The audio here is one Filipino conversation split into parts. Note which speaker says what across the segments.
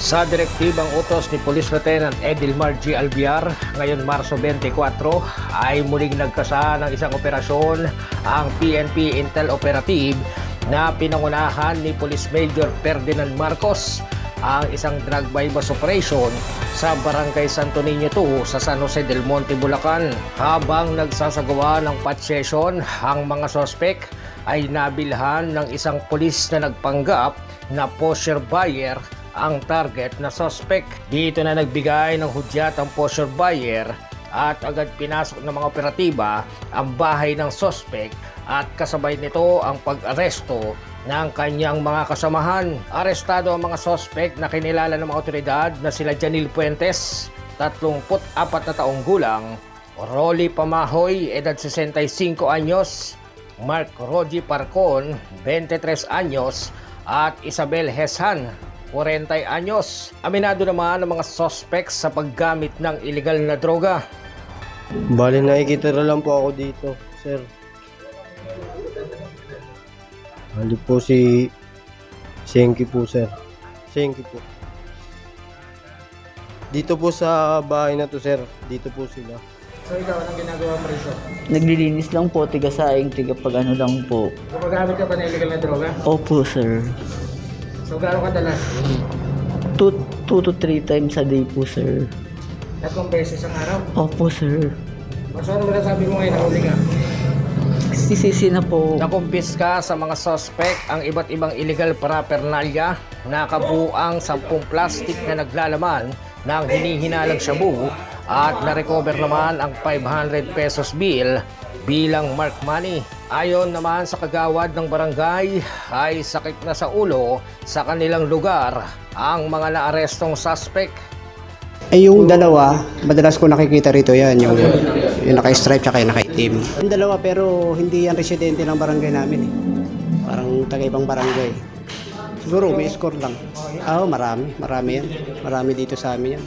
Speaker 1: Sa direktibang utos ni Police Lieutenant Edilmar G. Albiar, ngayon Marso 24, ay muling nagkasa ng isang operasyon ang PNP Intel Operative na pinangunahan ni Police Major Ferdinand Marcos ang isang drug bypass operation sa Barangay Santo Niño 2 sa San Jose del Monte, Bulacan. Habang nagsasagawa ng pat session, ang mga sospek ay nabilhan ng isang pulis na nagpanggap na pusher buyer ang target na suspect. Dito na nagbigay ng hudyat ang pusher buyer at agad pinasok ng mga operatiba ang bahay ng suspect at kasabay nito ang pag-aresto ng kanyang mga kasamahan. Arestado ang mga suspect na kinilala ng mga otoridad na sila Janil Puentes, 34 na taong gulang, Rolly Pamahoy, edad 65 anyos, Mark Roji Parcon, 23 anyos, at Isabel Hesan, 40 anyos. Aminado naman ang mga suspects sa paggamit ng illegal na droga.
Speaker 2: Bali, nakikita na lang po ako dito, sir. Bali po si Senki po, sir. Senki po. Dito po sa bahay na to, sir. Dito po sila.
Speaker 1: So ikaw, anong ginagawa mo rito?
Speaker 3: Naglilinis lang po, tiga saing, tiga pag ano lang po.
Speaker 1: Gumagamit ka ba ng illegal na droga?
Speaker 3: Opo, sir.
Speaker 1: So gaano kadalas?
Speaker 3: 2 to 3 times a day po, sir.
Speaker 1: 3 beses ang araw?
Speaker 3: Opo, sir.
Speaker 1: So ano ba sabi mo ngayon, nahuli ka?
Speaker 3: Sisisi na po.
Speaker 1: Nakumpiska sa mga suspect ang iba't ibang illegal paraphernalia na kabuuang 10 plastic na naglalaman ng hinihinalang shabu at na-recover naman ang 500 pesos bill bilang mark money. Ayon naman sa kagawad ng barangay ay sakit na sa ulo sa kanilang lugar ang mga naarestong suspect.
Speaker 4: Yung dalawa, madalas ko nakikita rito yan, yung naka-stripe tsaka yung naka-itim. Yung dalawa pero hindi yan residente ng barangay namin eh. Parang taga-ibang barangay. Siguro may score lang. Marami yan. Marami dito sa amin yan.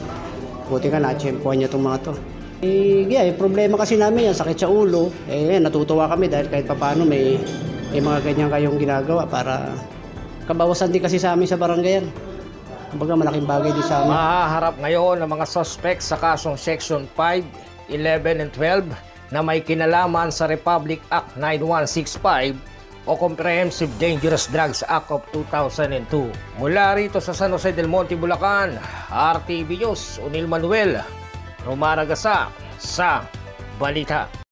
Speaker 4: Buti ka na-tsempuan niya itong mga to. Problema kasi namin yan, sakit sa ulo. Natutuwa kami dahil kahit papaano may mga ganyan kayong ginagawa para kabawasan din kasi sa amin sa barangay yan. Kumbaga malaking bagay din sa amin.
Speaker 1: Mahaharap ngayon ang mga suspect sa kasong Section 5, 11, and 12 na may kinalaman sa Republic Act 9165 o Comprehensive Dangerous Drugs Act of 2002. Mula rito sa San Jose del Monte, Bulacan, RTV News, Unil Manuel, Romaragasa sa Balita.